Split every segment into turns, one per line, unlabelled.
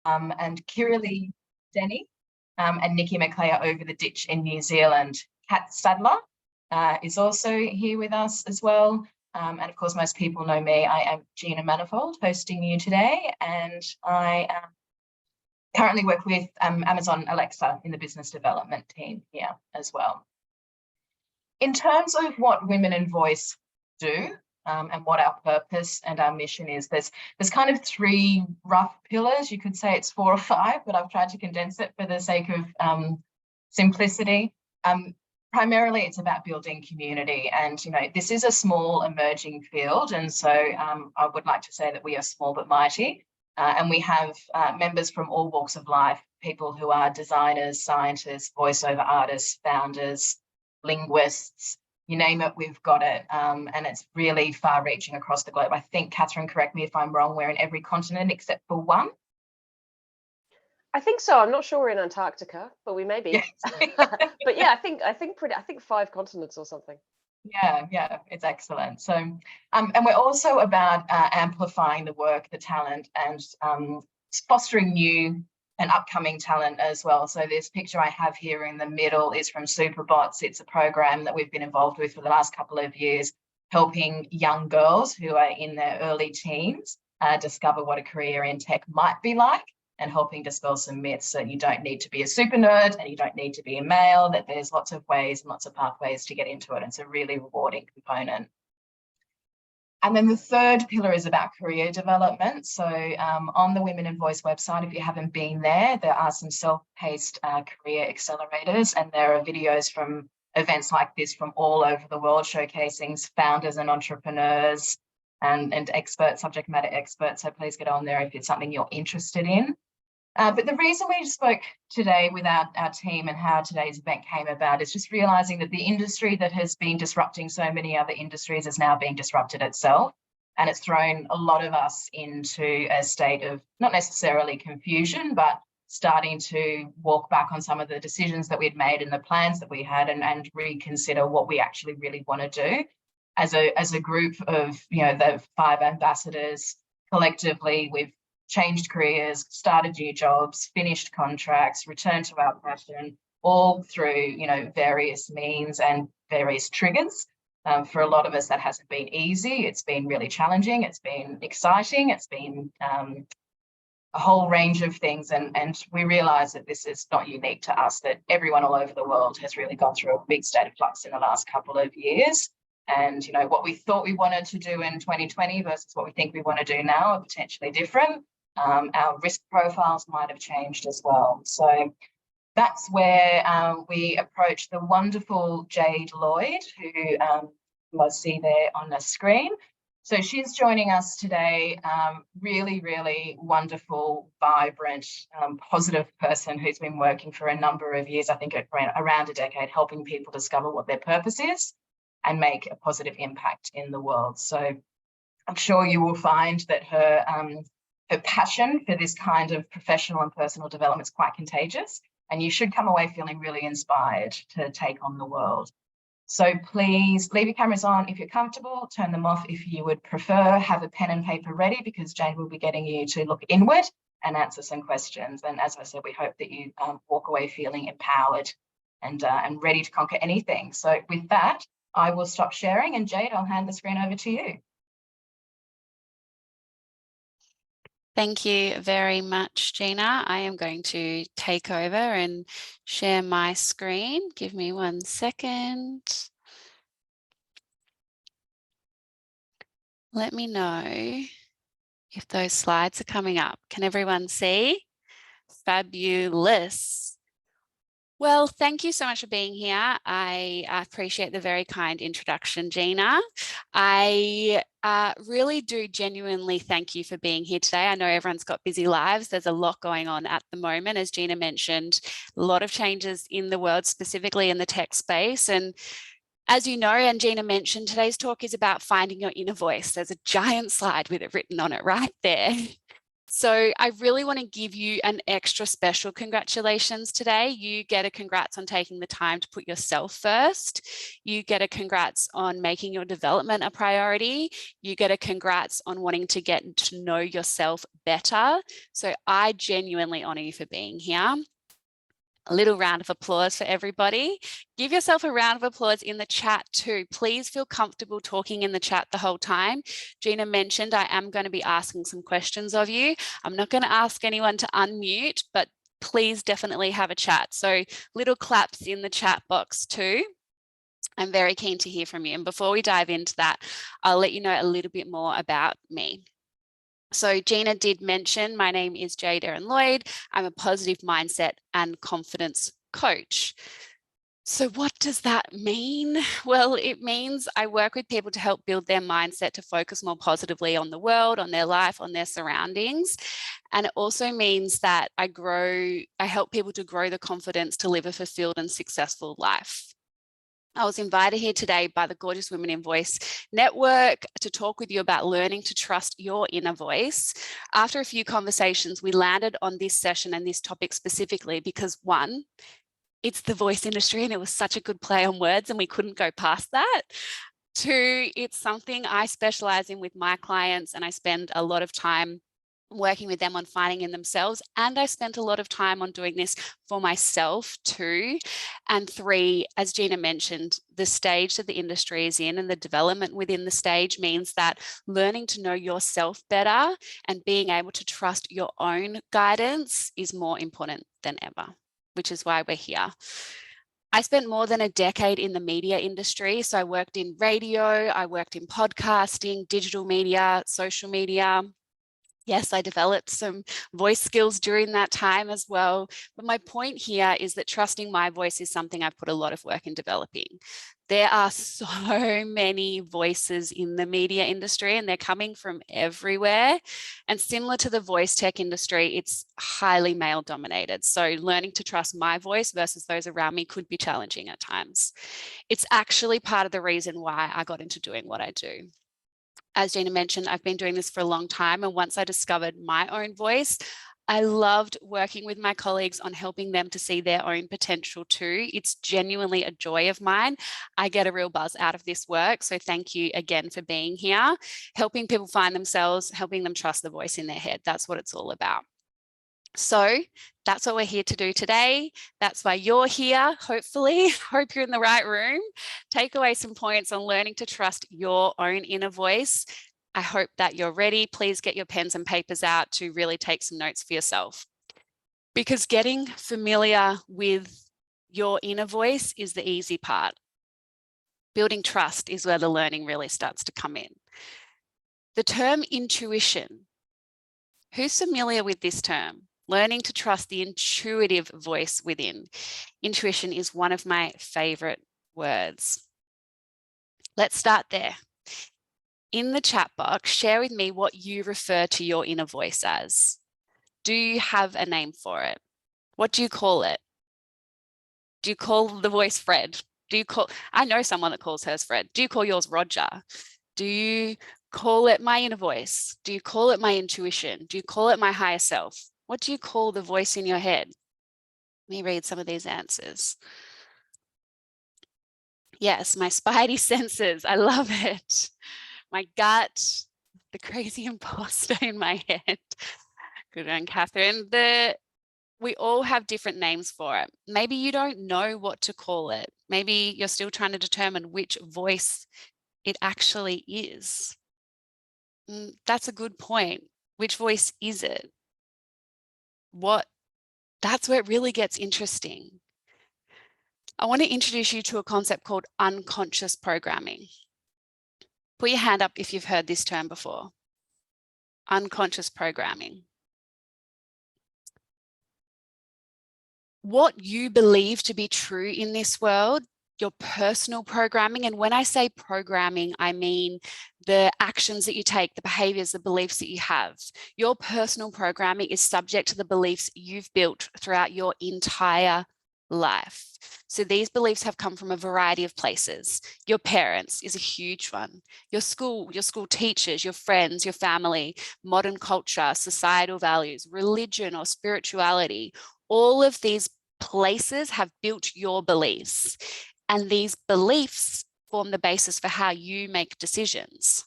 and Kiralee Denny and Nikki McClay are over the ditch in New Zealand. Kat Stadler is also here with us as well. And of course, most people know me. I am Jeanna Manifold, hosting you today, and I currently work with Amazon Alexa in the business development team here as well. In terms of what Women in Voice do and what our purpose and our mission is, there's kind of three rough pillars. You could say it's 4 or 5, but I've tried to condense it for the sake of simplicity. Primarily, it's about building community, and this is a small emerging field, and so I would like to say that we are small but mighty, and we have members from all walks of life, people who are designers, scientists, voiceover artists, founders, linguists, you name it, we've got it, and it's really far-reaching across the globe. I think, Catherine, correct me if I'm wrong, we're in every continent except for one.
I think so. I'm not sure we're in Antarctica, but we may be. Yes. But yeah, I think 5 continents or something.
Yeah, it's excellent. So, and we're also about amplifying the work, the talent, and fostering new and upcoming talent as well. So this picture I have here in the middle is from Superbots. It's a program that we've been involved with for the last couple of years, helping young girls who are in their early teens discover what a career in tech might be like, and helping dispel some myths that you don't need to be a super nerd and you don't need to be a male, that there's lots of ways and lots of pathways to get into it. It's a really rewarding component. And then the third pillar is about career development. So on the Women in Voice website, if you haven't been there are some self-paced career accelerators, and there are videos from events like this from all over the world showcasing founders and entrepreneurs and expert subject matter experts. So please get on there if it's something you're interested in. But the reason we spoke today with our team and how today's event came about is just realising that the industry that has been disrupting so many other industries is now being disrupted itself. And it's thrown a lot of us into a state of not necessarily confusion, but starting to walk back on some of the decisions that we'd made and the plans that we had, and reconsider what we actually really want to do. As a group of, the 5 ambassadors, collectively, we've changed careers, started new jobs, finished contracts, returned to our passion, all through, various means and various triggers. For a lot of us, that hasn't been easy. It's been really challenging. It's been exciting. It's been a whole range of things. And we realise that this is not unique to us, that everyone all over the world has really gone through a big state of flux in the last couple of years. And, what we thought we wanted to do in 2020 versus what we think we want to do now are potentially different. Our risk profiles might have changed as well. So that's where we approached the wonderful Jade Lloyd, who you will see there on the screen. So she's joining us today, really, really wonderful, vibrant, positive person who's been working for a number of years, I think around a decade, helping people discover what their purpose is and make a positive impact in the world. So I'm sure you will find that her passion for this kind of professional and personal development is quite contagious, and you should come away feeling really inspired to take on the world. So please leave your cameras on if you're comfortable, turn them off if you would prefer, have a pen and paper ready, because Jane will be getting you to look inward and answer some questions. And as I said, we hope that you walk away feeling empowered and ready to conquer anything. So with that, I will stop sharing, and Jade, I'll hand the screen over to you.
Thank you very much, Jeanna. I am going to take over and share my screen. Give me 1 second. Let me know if those slides are coming up. Can everyone see? Fabulous. Well, thank you so much for being here. I appreciate the very kind introduction, Jeanna. I really do genuinely thank you for being here today. I know everyone's got busy lives. There's a lot going on at the moment. As Jeanna mentioned, a lot of changes in the world, specifically in the tech space. And as you know, and Jeanna mentioned, today's talk is about finding your inner voice. There's a giant slide with it written on it right there. So I really want to give you an extra special congratulations today. You get a congrats on taking the time to put yourself first. You get a congrats on making your development a priority. You get a congrats on wanting to get to know yourself better. So I genuinely honor you for being here. A little round of applause for everybody. Give yourself a round of applause in the chat too. Please feel comfortable talking in the chat the whole time. Jeanna mentioned I am going to be asking some questions of you. I'm not going to ask anyone to unmute, but please definitely have a chat. So little claps in the chat box too. I'm very keen to hear from you. And before we dive into that, I'll let you know a little bit more about me. So Jeanna did mention, my name is Jade Erin Lloyd. I'm a positive mindset and confidence coach. So what does that mean? Well, it means I work with people to help build their mindset to focus more positively on the world, on their life, on their surroundings. And it also means that I help people to grow the confidence to live a fulfilled and successful life. I was invited here today by the Gorgeous Women in Voice Network to talk with you about learning to trust your inner voice. After a few conversations, we landed on this session and this topic specifically because one, it's the voice industry and it was such a good play on words and we couldn't go past that. Two, it's something I specialize in with my clients and I spend a lot of time working with them on finding in themselves. And I spent a lot of time on doing this for myself too. And three, as Jeanna mentioned, the stage that the industry is in and the development within the stage means that learning to know yourself better and being able to trust your own guidance is more important than ever, which is why we're here. I spent more than a decade in the media industry. So I worked in radio, I worked in podcasting, digital media, social media. Yes, I developed some voice skills during that time as well. But my point here is that trusting my voice is something I've put a lot of work in developing. There are so many voices in the media industry and they're coming from everywhere. And similar to the voice tech industry, it's highly male dominated. So learning to trust my voice versus those around me could be challenging at times. It's actually part of the reason why I got into doing what I do. As Jeanna mentioned, I've been doing this for a long time. And once I discovered my own voice, I loved working with my colleagues on helping them to see their own potential too. It's genuinely a joy of mine. I get a real buzz out of this work. So thank you again for being here, helping people find themselves, helping them trust the voice in their head. That's what it's all about. So that's what we're here to do today. That's why you're here, hopefully. Hope you're in the right room. Take away some points on learning to trust your own inner voice. I hope that you're ready. Please get your pens and papers out to really take some notes for yourself. Because getting familiar with your inner voice is the easy part. Building trust is where the learning really starts to come in. The term intuition. Who's familiar with this term? Learning to trust the intuitive voice within. Intuition is one of my favorite words. Let's start there. In the chat box, share with me what you refer to your inner voice as. Do you have a name for it? What do you call it? Do you call the voice Fred? I know someone that calls hers Fred. Do you call yours Roger? Do you call it my inner voice? Do you call it my intuition? Do you call it my higher self? What do you call the voice in your head? Let me read some of these answers. Yes, my spidey senses. I love it. My gut, the crazy imposter in my head. Good one, Catherine. We all have different names for it. Maybe you don't know what to call it. Maybe you're still trying to determine which voice it actually is. That's a good point. Which voice is it? That's where it really gets interesting. I want to introduce you to a concept called unconscious programming. Put your hand up if you've heard this term before. Unconscious programming. What you believe to be true in this world, your personal programming, and when I say programming, I mean the actions that you take, the behaviors, the beliefs that you have. Your personal programming is subject to the beliefs you've built throughout your entire life. So these beliefs have come from a variety of places. Your parents is a huge one. Your school teachers, your friends, your family, modern culture, societal values, religion or spirituality. All of these places have built your beliefs, and these beliefs form the basis for how you make decisions.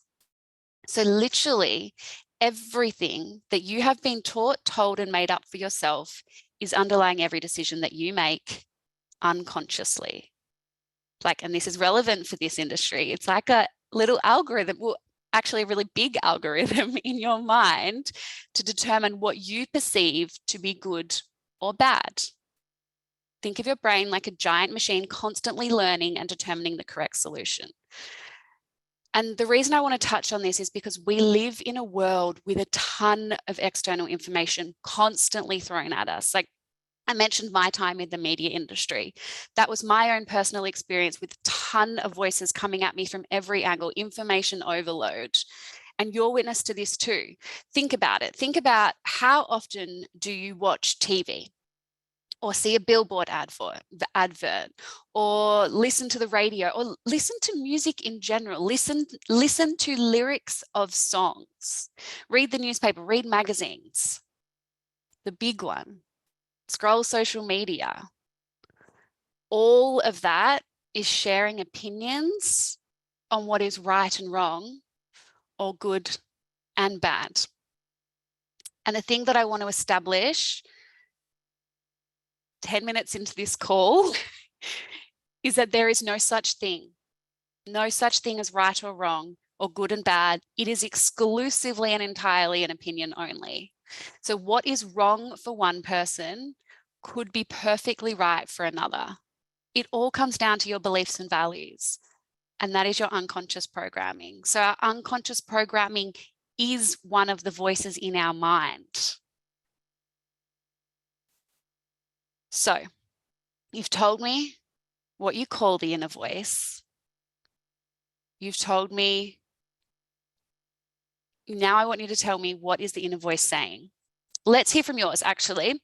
So literally everything that you have been taught, told, and made up for yourself is underlying every decision that you make unconsciously. And this is relevant for this industry. It's like a little algorithm, well, actually a really big algorithm in your mind to determine what you perceive to be good or bad. Think of your brain like a giant machine constantly learning and determining the correct solution. And the reason I want to touch on this is because we live in a world with a ton of external information constantly thrown at us. Like I mentioned my time in the media industry. That was my own personal experience with a ton of voices coming at me from every angle, information overload. And you're witness to this too. Think about it. Think about how often do you watch TV? Or see a billboard advert, or listen to the radio, or listen to music in general. Listen to lyrics of songs. Read the newspaper, read magazines. The big one, scroll social media. All of that is sharing opinions on what is right and wrong, or good and bad. And the thing that I want to establish 10 minutes into this call is that there is no such thing as right or wrong or good and bad. It is exclusively and entirely an opinion only. So what is wrong for one person could be perfectly right for another. It all comes down to your beliefs and values, and that is your unconscious programming. So our unconscious programming is one of the voices in our mind. So you've told me what you call the inner voice. You've told me. Now I want you to tell me, what is the inner voice saying? Let's hear from yours, actually.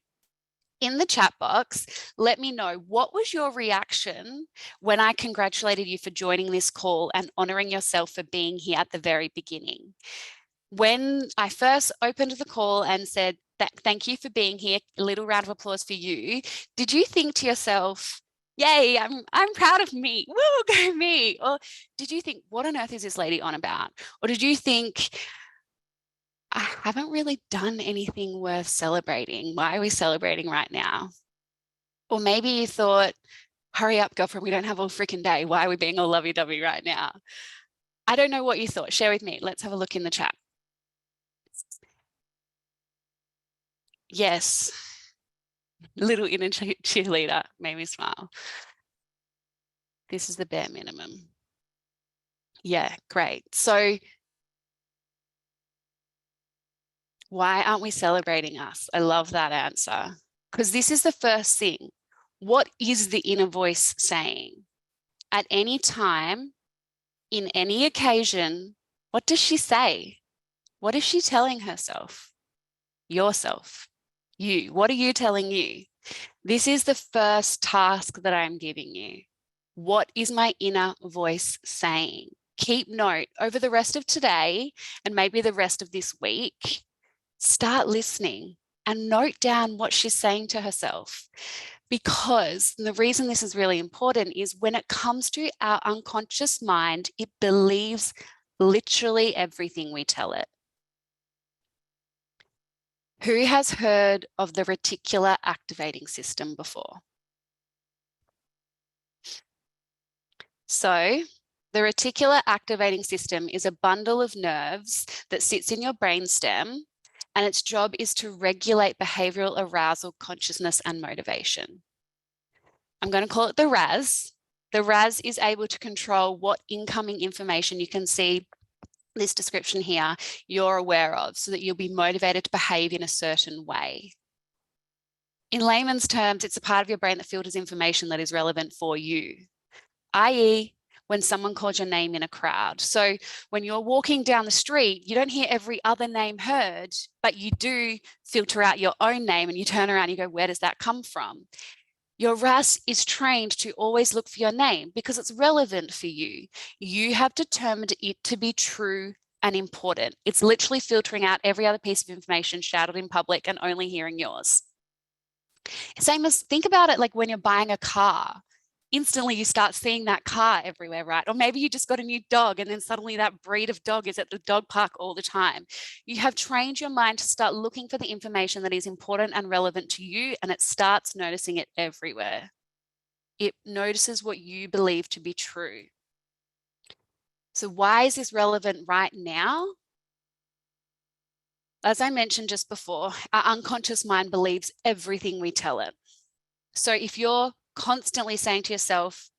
In the chat box, let me know, what was your reaction when I congratulated you for joining this call and honoring yourself for being here at the very beginning? When I first opened the call and said, thank you for being here, a little round of applause for you, did you think to yourself, yay, I'm proud of me, woo, go me? Or did you think, what on earth is this lady on about? Or did you think, I haven't really done anything worth celebrating. Why are we celebrating right now? Or maybe you thought, hurry up, girlfriend, we don't have all freaking day. Why are we being all lovey-dovey right now? I don't know what you thought. Share with me. Let's have a look in the chat. Yes. Little inner cheerleader made me smile. This is the bare minimum. Yeah, great. So why aren't we celebrating us? I love that answer, because this is the first thing. What is the inner voice saying? At any time, in any occasion, what does she say? What is she telling herself? Yourself. You. What are you telling you? This is the first task that I'm giving you. What is my inner voice saying? Keep note over the rest of today and maybe the rest of this week. Start listening and note down what she's saying to herself. Because the reason this is really important is when it comes to our unconscious mind, it believes literally everything we tell it. Who has heard of the reticular activating system before? So the reticular activating system is a bundle of nerves that sits in your brainstem, and its job is to regulate behavioral arousal, consciousness, and motivation. I'm going to call it the RAS. The RAS is able to control what incoming information, you can see this description here, you're aware of, so that you'll be motivated to behave in a certain way. In layman's terms, it's a part of your brain that filters information that is relevant for you, i.e., when someone calls your name in a crowd. So when you're walking down the street, you don't hear every other name heard, but you do filter out your own name and you turn around and you go, where does that come from? Your RAS is trained to always look for your name because it's relevant for you. You have determined it to be true and important. It's literally filtering out every other piece of information shouted in public and only hearing yours. Same as, think about it like when you're buying a car. Instantly you start seeing that car everywhere, right? Or maybe you just got a new dog and then suddenly that breed of dog is at the dog park all the time. You have trained your mind to start looking for the information that is important and relevant to you, and it starts noticing it everywhere. It notices what you believe to be true. So why is this relevant right now? As I mentioned just before, our unconscious mind believes everything we tell it. So if you're constantly saying to yourself,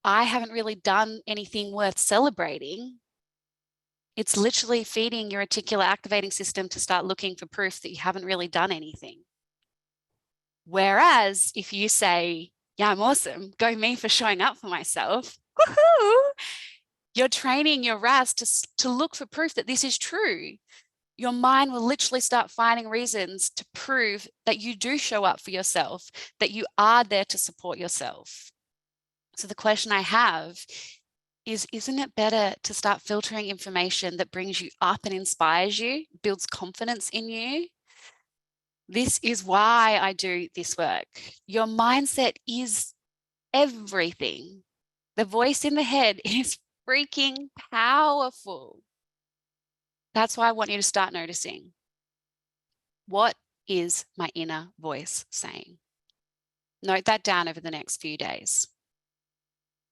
I haven't really done anything worth celebrating, it's literally feeding your reticular activating system to start looking for proof that you haven't really done anything. Whereas if you say, yeah, I'm awesome, go me for showing up for myself, woohoo, you're training your RAS to look for proof that this is true. Your mind will literally start finding reasons to prove that you do show up for yourself, that you are there to support yourself. So the question I have is, isn't it better to start filtering information that brings you up and inspires you, builds confidence in you? This is why I do this work. Your mindset is everything. The voice in the head is freaking powerful. That's why I want you to start noticing. What is my inner voice saying? Note that down over the next few days,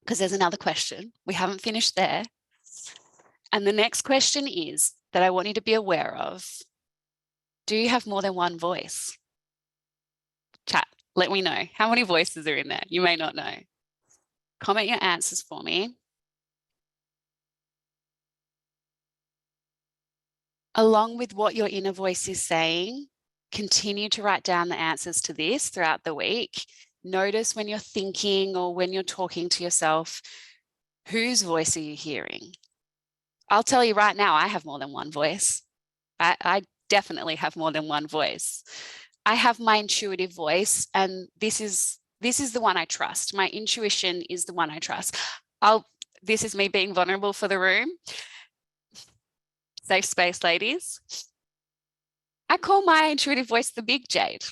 because there's another question. We haven't finished there. And the next question is that I want you to be aware of. Do you have more than one voice? Chat, let me know. How many voices are in there? You may not know. Comment your answers for me. Along with what your inner voice is saying, continue to write down the answers to this throughout the week. Notice when you're thinking or when you're talking to yourself, whose voice are you hearing? I'll tell you right now, I have more than one voice. I definitely have more than one voice. I have my intuitive voice, and this is the one I trust. My intuition is the one I trust. This is me being vulnerable for the room. Safe space, ladies. I call my intuitive voice the big Jade.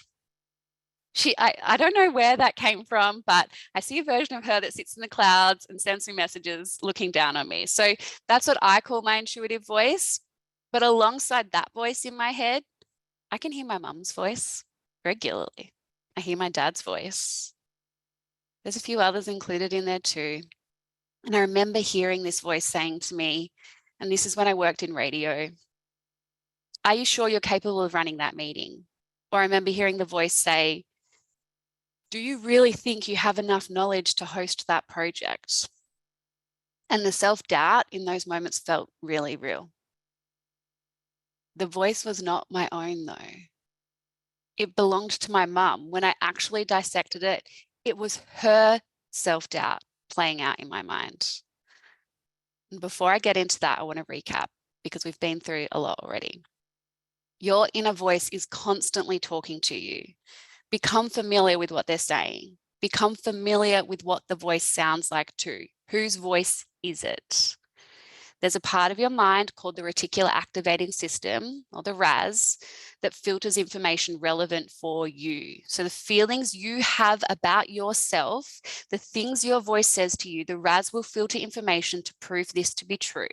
I don't know where that came from, but I see a version of her that sits in the clouds and sends me messages looking down on me. So that's what I call my intuitive voice. But alongside that voice in my head, I can hear my mum's voice regularly. I hear my dad's voice. There's a few others included in there too. And I remember hearing this voice saying to me, and this is when I worked in radio, are you sure you're capable of running that meeting? Or I remember hearing the voice say, do you really think you have enough knowledge to host that project? And the self-doubt in those moments felt really real. The voice was not my own though. It belonged to my mum. When I actually dissected it, it was her self-doubt playing out in my mind. And before I get into that, I want to recap because we've been through a lot already. Your inner voice is constantly talking to you. Become familiar with what they're saying. Become familiar with what the voice sounds like too. Whose voice is it? There's a part of your mind called the reticular activating system, or the RAS, that filters information relevant for you. So the feelings you have about yourself, the things your voice says to you, the RAS will filter information to prove this to be true.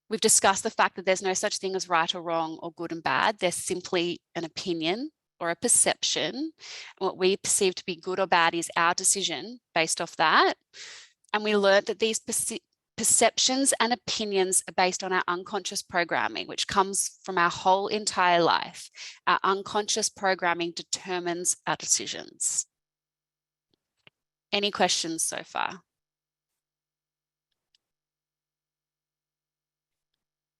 We've discussed the fact that there's no such thing as right or wrong or good and bad. There's simply an opinion or a perception. What we perceive to be good or bad is our decision based off that. And we learned that these perceptions and opinions are based on our unconscious programming, which comes from our whole entire life. Our unconscious programming determines our decisions. Any questions so far?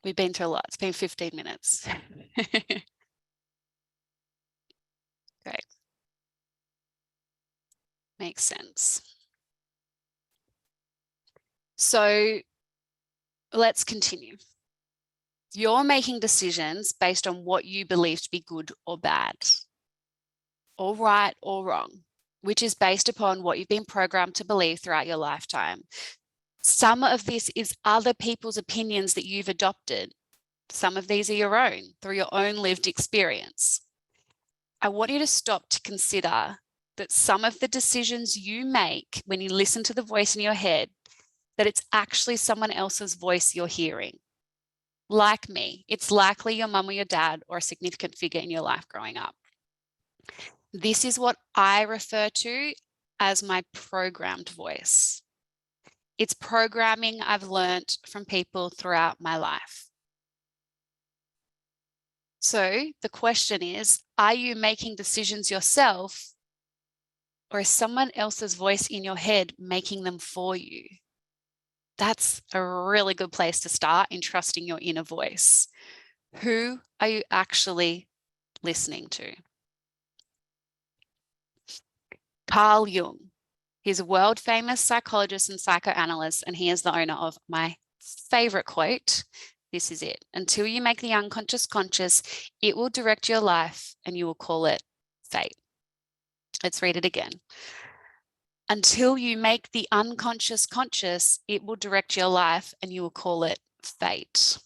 We've been through a lot. It's been 15 minutes. Great. Makes sense. So let's continue. You're making decisions based on what you believe to be good or bad. or right or wrong, which is based upon what you've been programmed to believe throughout your lifetime. Some of this is other people's opinions that you've adopted. Some of these are your own, through your own lived experience. I want you to stop to consider that some of the decisions you make when you listen to the voice in your head, that it's actually someone else's voice you're hearing. Like me, it's likely your mum or your dad or a significant figure in your life growing up. This is what I refer to as my programmed voice. It's programming I've learned from people throughout my life. So the question is, are you making decisions yourself, or is someone else's voice in your head making them for you? That's a really good place to start in trusting your inner voice. Who are you actually listening to? Carl Jung. He's a world famous psychologist and psychoanalyst, and he is the owner of my favorite quote. This is it. Until you make the unconscious conscious, it will direct your life and you will call it fate. Let's read it again. Until you make the unconscious conscious, it will direct your life and you will call it fate.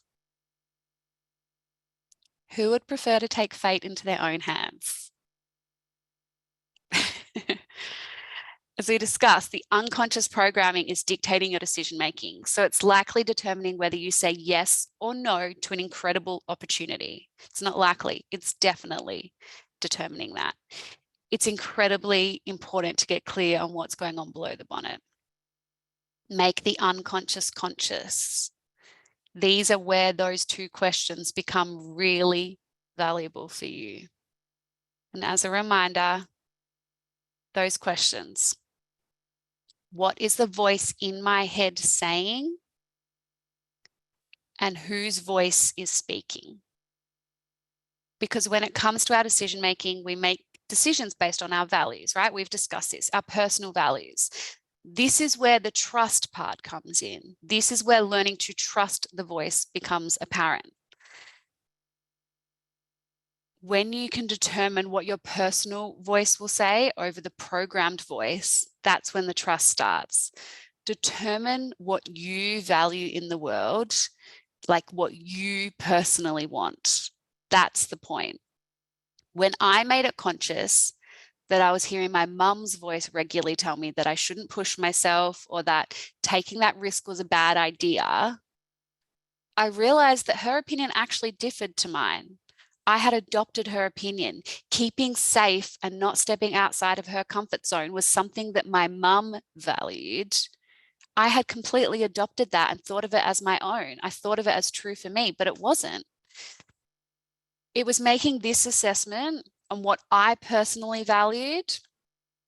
Who would prefer to take fate into their own hands? As we discussed, the unconscious programming is dictating your decision making. So it's likely determining whether you say yes or no to an incredible opportunity. It's not likely, it's definitely determining that. It's incredibly important to get clear on what's going on below the bonnet. Make the unconscious conscious. These are where those two questions become really valuable for you. And as a reminder, those questions. What is the voice in my head saying? And whose voice is speaking? Because when it comes to our decision making, we make decisions based on our values, right? We've discussed this, our personal values. This is where the trust part comes in. This is where learning to trust the voice becomes apparent. When you can determine what your personal voice will say over the programmed voice, that's when the trust starts. Determine what you value in the world, like what you personally want. That's the point. When I made it conscious that I was hearing my mum's voice regularly tell me that I shouldn't push myself or that taking that risk was a bad idea, I realized that her opinion actually differed to mine. I had adopted her opinion. Keeping safe and not stepping outside of her comfort zone was something that my mum valued. I had completely adopted that and thought of it as my own. I thought of it as true for me, but it wasn't. It was making this assessment on what I personally valued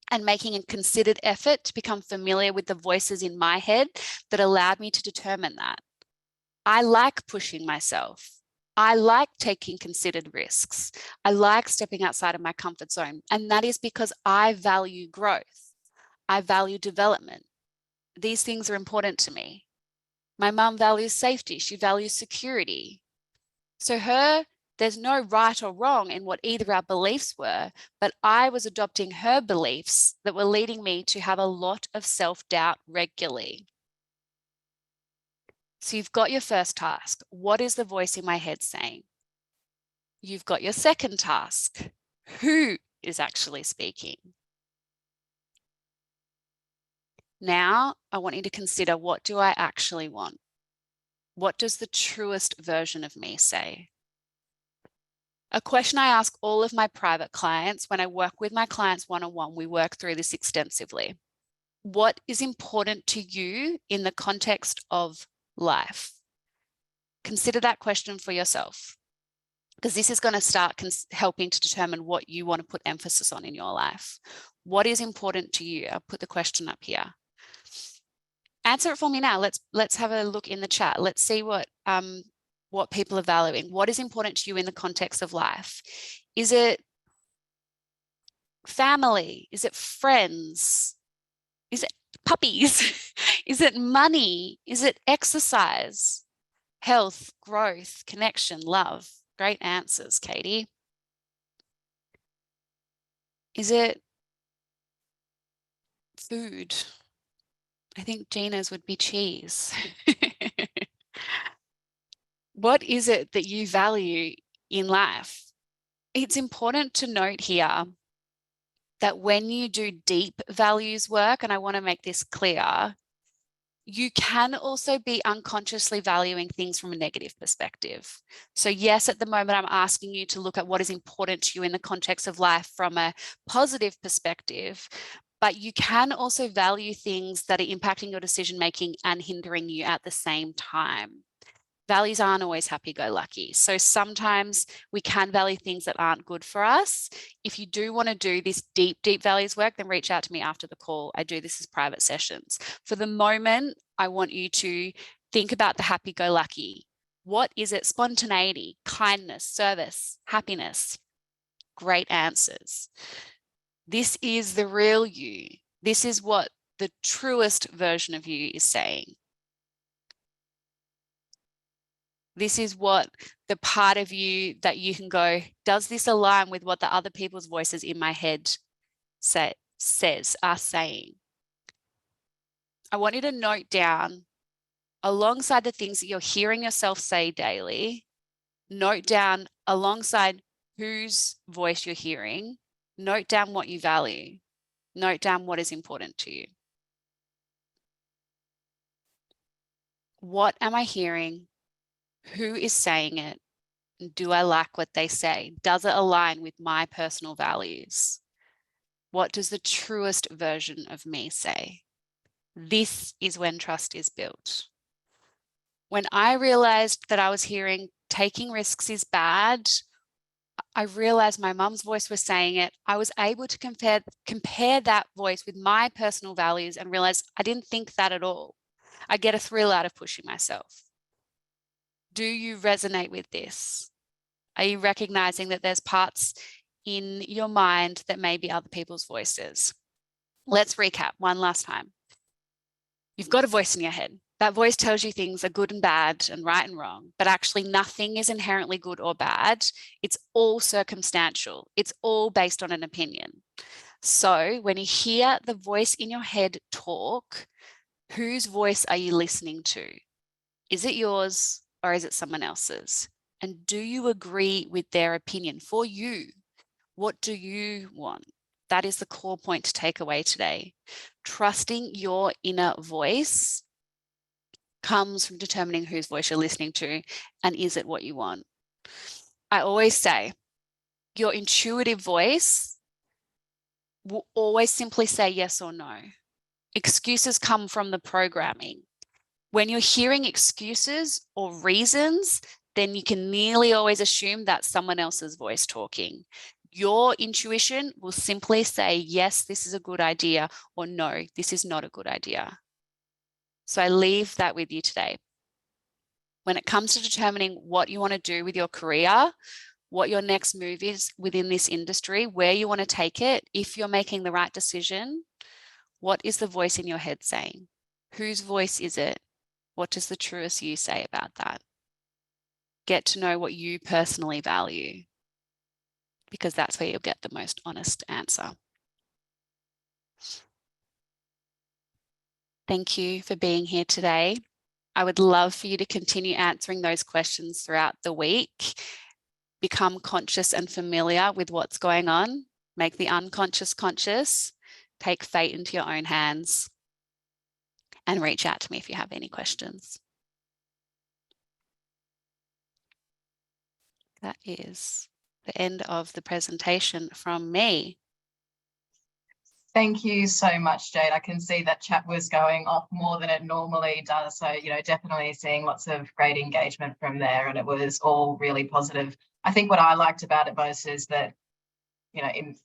and making a considered effort to become familiar with the voices in my head that allowed me to determine that. I like pushing myself. I like taking considered risks. I like stepping outside of my comfort zone. And that is because I value growth. I value development. These things are important to me. My mum values safety. She values security. So there's no right or wrong in what either our beliefs were, but I was adopting her beliefs that were leading me to have a lot of self-doubt regularly. So you've got your first task. What is the voice in my head saying? You've got your second task. Who is actually speaking? Now, I want you to consider, what do I actually want? What does the truest version of me say? A question I ask all of my private clients when I work with my clients one-on-one, we work through this extensively. What is important to you in the context of life? Consider that question for yourself, because this is going to start helping to determine what you want to put emphasis on in your life. What is important to you? I'll put the question up here. Answer it for me now. Let's have a look in the chat. Let's see what people are valuing. What is important to you in the context of life? Is it family? Is it friends? Is it puppies? Is it money? Is it exercise? Health, growth, connection, love. Great answers, Katie. Is it food? I think Jeanna's would be cheese. What is it that you value in life? It's important to note here that when you do deep values work, and I want to make this clear, you can also be unconsciously valuing things from a negative perspective. So yes, at the moment, I'm asking you to look at what is important to you in the context of life from a positive perspective, but you can also value things that are impacting your decision-making and hindering you at the same time. Values aren't always happy-go-lucky. So sometimes we can value things that aren't good for us. If you do want to do this deep values work, then reach out to me after the call. I do this as private sessions. For the moment, I want you to think about the happy-go-lucky. What is it? Spontaneity, kindness, service, happiness. Great answers. This is the real you. This is what the truest version of you is saying. This is what the part of you that you can go, does this align with what the other people's voices in my head are saying? I want you to note down, alongside the things that you're hearing yourself say daily, note down alongside whose voice you're hearing, note down what you value, note down what is important to you. What am I hearing? Who is saying it? Do I like what they say? Does it align with my personal values? What does the truest version of me say? This is when trust is built. When I realized that I was hearing taking risks is bad, I realized my mum's voice was saying it. I was able to compare that voice with my personal values and realize I didn't think that at all. I get a thrill out of pushing myself. Do you resonate with this? Are you recognizing that there's parts in your mind that may be other people's voices? Let's recap one last time. You've got a voice in your head. That voice tells you things are good and bad and right and wrong, but actually nothing is inherently good or bad. It's all circumstantial. It's all based on an opinion. So when you hear the voice in your head talk, whose voice are you listening to? Is it yours or is it someone else's? And do you agree with their opinion? For you, what do you want? That is the core point to take away today. Trusting your inner voice comes from determining whose voice you're listening to and is it what you want. I always say your intuitive voice will always simply say yes or no. Excuses come from the programming. When you're hearing excuses or reasons, then you can nearly always assume that's someone else's voice talking. Your intuition will simply say, yes, this is a good idea, or no, this is not a good idea. So I leave that with you today. When it comes to determining what you want to do with your career, what your next move is within this industry, where you want to take it, if you're making the right decision, what is the voice in your head saying? Whose voice is it? What does the truest you say about that? Get to know what you personally value, because that's where you'll get the most honest answer. Thank you for being here today. I would love for you to continue answering those questions throughout the week. Become conscious and familiar with what's going on. Make the unconscious conscious. Take fate into your own hands. And reach out to me if you have any questions. That is the end of the presentation from me.
Thank you so much, Jade. I can see that chat was going off more than it normally does. So, definitely seeing lots of great engagement from there, and it was all really positive. I think what I liked about it most is that, in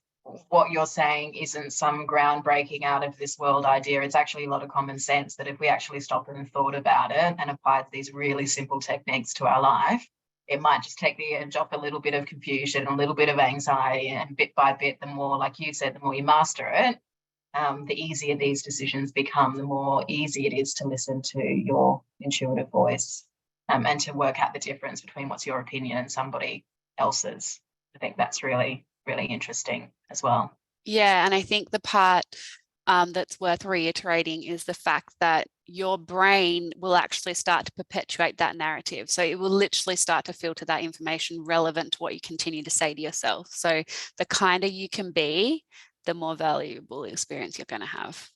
what you're saying isn't some groundbreaking out of this world idea. It's actually a lot of common sense that if we actually stopped and thought about it and applied these really simple techniques to our life, it might just take the edge off a little bit of confusion, a little bit of anxiety, and bit by bit, the more, like you said, the more you master it, the easier these decisions become, the more easy it is to listen to your intuitive voice, and to work out the difference between what's your opinion and somebody else's. I think that's really, really interesting as well.
Yeah, and I think the part that's worth reiterating is the fact that your brain will actually start to perpetuate that narrative. So it will literally start to filter that information relevant to what you continue to say to yourself. So the kinder you can be, the more valuable experience you're going to have.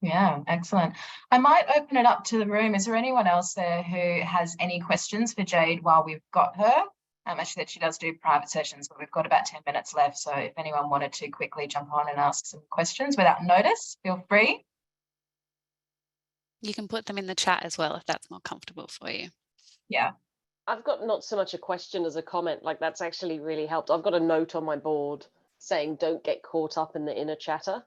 Yeah, excellent. I might open it up to the room. Is there anyone else there who has any questions for Jade while we've got her? Actually, she does do private sessions, but we've got about 10 minutes left. So if anyone wanted to quickly jump on and ask some questions without notice, feel free.
You can put them in the chat as well if that's more comfortable for you.
Yeah.
I've got not so much a question as a comment. Like, that's actually really helped. I've got a note on my board saying don't get caught up in the inner chatter,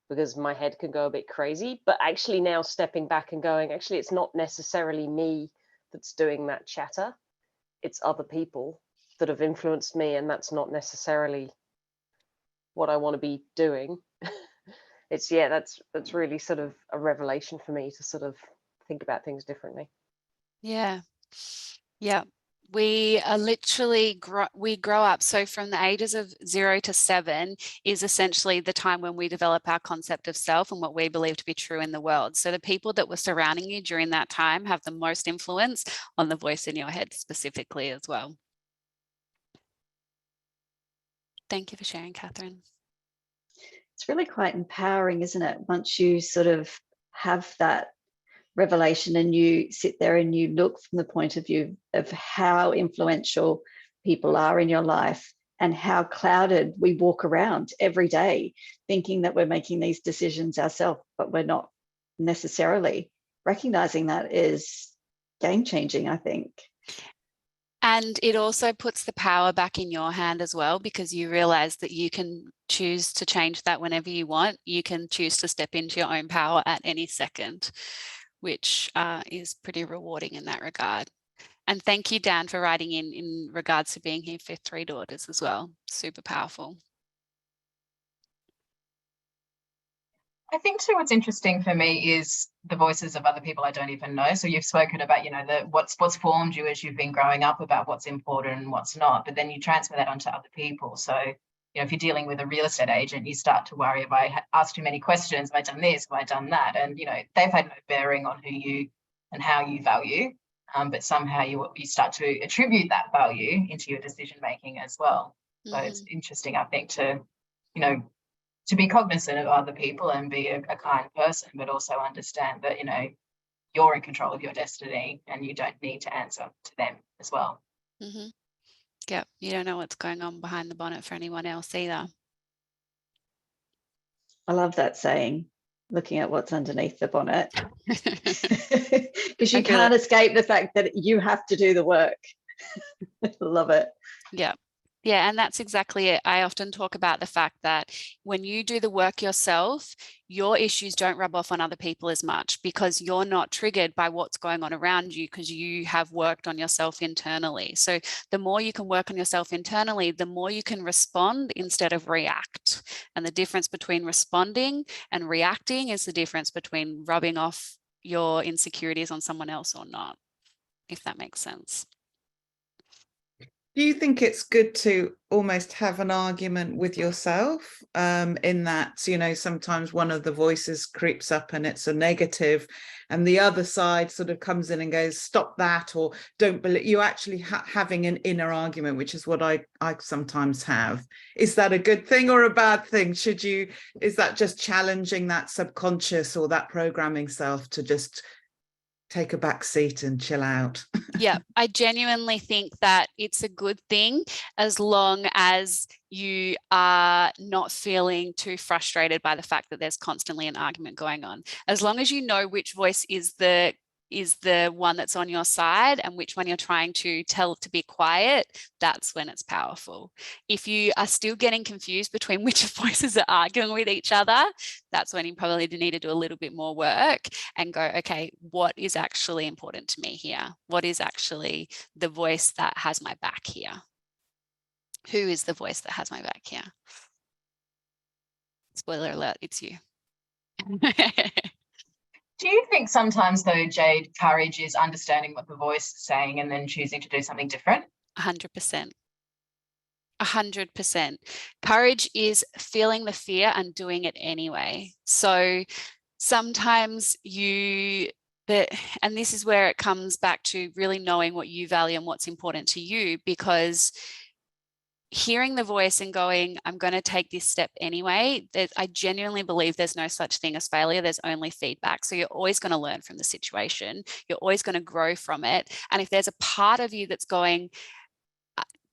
because my head can go a bit crazy. But actually now stepping back and going, actually, it's not necessarily me that's doing that chatter. It's other people that have influenced me, and that's not necessarily what I want to be doing. It's, yeah, that's really sort of a revelation for me to sort of think about things differently.
Yeah. Yeah. We are literally, we grow up. So from the ages of 0 to 7 is essentially the time when we develop our concept of self and what we believe to be true in the world. So the people that were surrounding you during that time have the most influence on the voice in your head specifically as well. Thank you for sharing, Catherine.
It's really quite empowering, isn't it? Once you sort of have that revelation and you sit there and you look from the point of view of how influential people are in your life and how clouded we walk around every day thinking that we're making these decisions ourselves, but we're not necessarily. Recognizing that is game-changing, I think.
And it also puts the power back in your hand as well, because you realize that you can choose to change that whenever you want. You can choose to step into your own power at any second, which is pretty rewarding in that regard. And thank you, Dan, for writing in regards to being here for 3 daughters as well. Super powerful.
I think too, what's interesting for me is the voices of other people I don't even know. So you've spoken about, you know, what's formed you as you've been growing up, about what's important and what's not, but then you transfer that onto other people. So, you know, if you're dealing with a real estate agent, you start to worry, have I asked too many questions? Have I done this? Have I done that? And, you know, they've had no bearing on who you and how you value, but somehow you start to attribute that value into your decision making as well. So it's interesting, I think, to, you know, to be cognizant of other people and be a kind person, but also understand that, you know, you're in control of your destiny and you don't need to answer to them as well.
Yeah, you don't know what's going on behind the bonnet for anyone else either.
I love that saying, looking at what's underneath the bonnet, because you can't escape the fact that you have to do the work. Love it.
Yeah. Yeah, and that's exactly it. I often talk about the fact that when you do the work yourself, your issues don't rub off on other people as much, because you're not triggered by what's going on around you, because you have worked on yourself internally. So the more you can work on yourself internally, the more you can respond instead of react. And the difference between responding and reacting is the difference between rubbing off your insecurities on someone else or not, if that makes sense.
Do you think it's good to almost have an argument with yourself in that, you know, sometimes one of the voices creeps up and it's a negative and the other side sort of comes in and goes, stop that, or don't believe you, actually having an inner argument, which is what I sometimes have. Is that a good thing or a bad thing? Is that just challenging that subconscious or that programming self to just take a back seat and chill out?
Yeah, I genuinely think that it's a good thing as long as you are not feeling too frustrated by the fact that there's constantly an argument going on. As long as you know which voice is the one that's on your side and which one you're trying to tell to be quiet, that's when it's powerful. If you are still getting confused between which voices are arguing with each other, that's when you probably need to do a little bit more work and go, okay, what is actually important to me here? What is actually the voice that has my back here? Who is the voice that has my back here? Spoiler alert, it's you.
Do you think sometimes, though, Jade, courage is understanding what the voice is saying and then choosing to do something different?
100%. 100%. Courage is feeling the fear and doing it anyway. So sometimes and this is where it comes back to really knowing what you value and what's important to you, because hearing the voice and going, I'm going to take this step anyway, I genuinely believe there's no such thing as failure. There's only feedback. So you're always going to learn from the situation. You're always going to grow from it. And if there's a part of you that's going,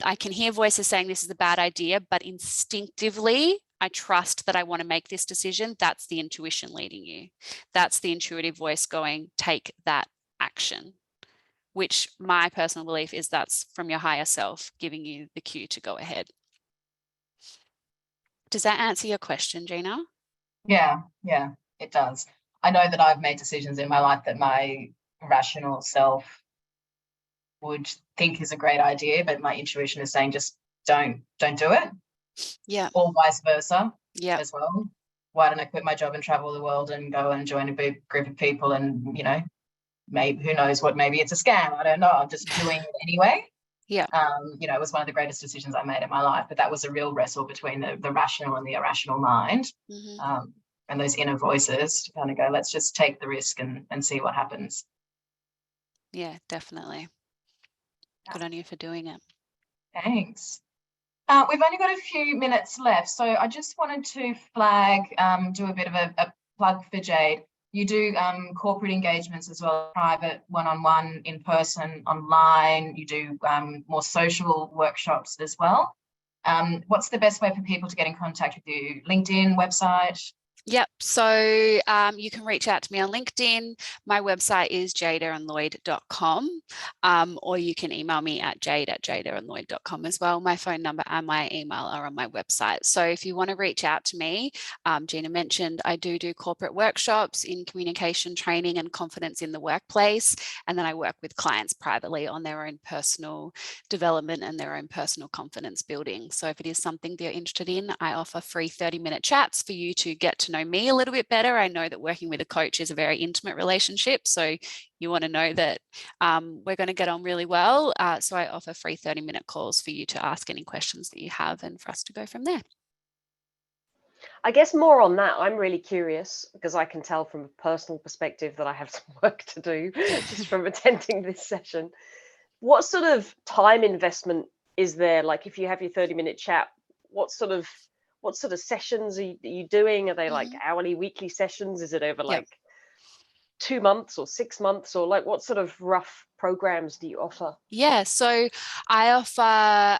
I can hear voices saying this is a bad idea, but instinctively, I trust that I want to make this decision. That's the intuition leading you. That's the intuitive voice going, take that action, which my personal belief is that's from your higher self giving you the cue to go ahead. Does that answer your question, Jeanna?
Yeah, it does. I know that I've made decisions in my life that my rational self would think is a great idea, but my intuition is saying just don't do it.
Yeah.
Or vice versa.
Yeah.
As well. Why don't I quit my job and travel the world and go and join a big group of people and, maybe who knows what, maybe it's a scam. I don't know. I'm just doing it anyway.
Yeah.
It was one of the greatest decisions I made in my life, but that was a real wrestle between the rational and the irrational mind.
Mm-hmm.
And those inner voices to kind of go, let's just take the risk and see what happens.
Yeah, definitely. Good on you for doing it.
Thanks. We've only got a few minutes left, so I just wanted to flag, do a bit of a plug for Jade. You do corporate engagements as well, private, one-on-one, in person, online. You do more social workshops as well. What's the best way for people to get in contact with you? LinkedIn, website?
Yep. So you can reach out to me on LinkedIn. My website is jadeerinlloyd.com, or you can email me at jade@jadeerinlloyd.com as well. My phone number and my email are on my website. So if you want to reach out to me, Jeanna mentioned I do corporate workshops in communication training and confidence in the workplace. And then I work with clients privately on their own personal development and their own personal confidence building. So if it is something that you're interested in, I offer free 30-minute chats for you to get to know me a little bit better. I know that working with a coach is a very intimate relationship, so you want to know that we're going to get on really well. So I offer free 30-minute calls for you to ask any questions that you have and for us to go from there.
I guess more on that, I'm really curious, because I can tell from a personal perspective that I have some work to do just from attending this session. What sort of time investment is there? Like if you have your 30-minute chat, what sort of sessions are you doing? Are they like hourly, weekly sessions? Is it over like 2 months or 6 months, or like what sort of rough programs do you offer?
Yeah, so I offer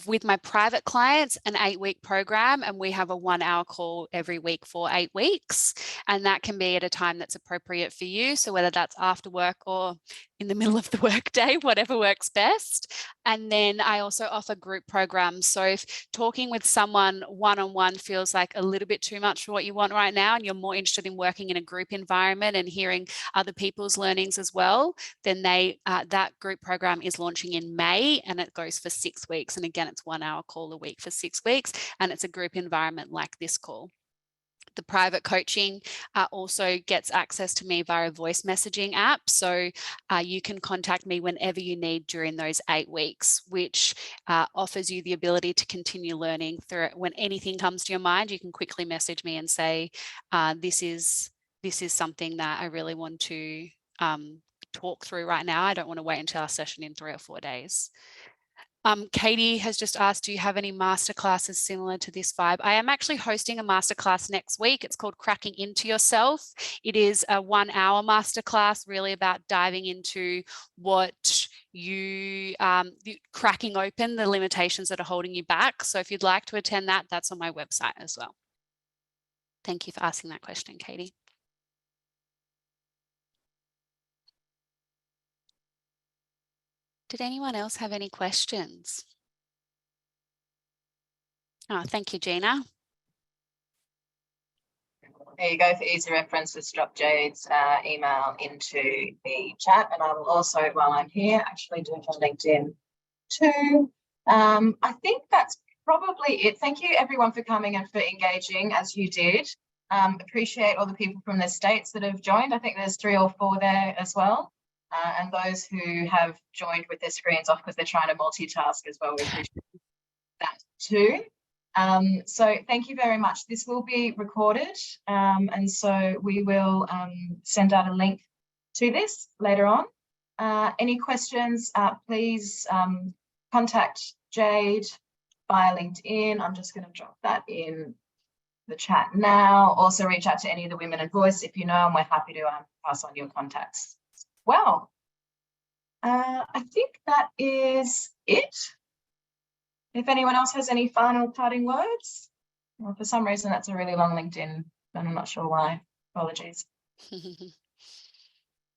with my private clients an 8-week program, and we have a 1-hour call every week for 8 weeks, and that can be at a time that's appropriate for you. So whether that's after work or in the middle of the workday, whatever works best. And then I also offer group programs. So if talking with someone one-on-one feels like a little bit too much for what you want right now, and you're more interested in working in a group environment and hearing other people's learnings as well, then that group program is launching in May, and it goes for 6 weeks. And again, it's 1-hour call a week for 6 weeks, and it's a group environment like this call. The private coaching also gets access to me via a voice messaging app. So you can contact me whenever you need during those 8 weeks, which offers you the ability to continue learning through it. When anything comes to your mind, you can quickly message me and say, this is something that I really want to talk through right now. I don't want to wait until our session in 3 or 4 days. Katie has just asked, do you have any masterclasses similar to this vibe? I am actually hosting a masterclass next week. It's called Cracking Into Yourself. It is a 1-hour masterclass, really about diving into what cracking open the limitations that are holding you back. So if you'd like to attend that, that's on my website as well. Thank you for asking that question, Katie. Did anyone else have any questions? Oh, thank you, Jeanna.
There you go. For easy reference, let's drop Jade's email into the chat, and I will also, while I'm here, actually do it on LinkedIn too. I think that's probably it. Thank you everyone for coming and for engaging as you did. Appreciate all the people from the States that have joined. I think there's 3 or 4 there as well. And those who have joined with their screens off because they're trying to multitask as well, we appreciate it. too. So thank you very much. This will be recorded, and so we will send out a link to this later on. Any questions, please contact Jade via LinkedIn. I'm just going to drop that in the chat now. Also reach out to any of the women in Voice if you know, and we're happy to pass on your contacts. Well, I think that is it. If anyone else has any final parting words, well, for some reason that's a really long LinkedIn, and I'm not sure why. Apologies.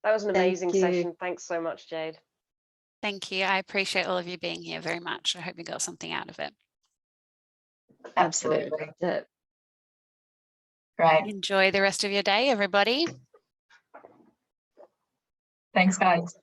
That was an amazing session. Thanks so much, Jade.
Thank you. I appreciate all of you being here very much. I hope you got something out of it.
Absolutely.
Great.
Enjoy the rest of your day, everybody.
Thanks, guys.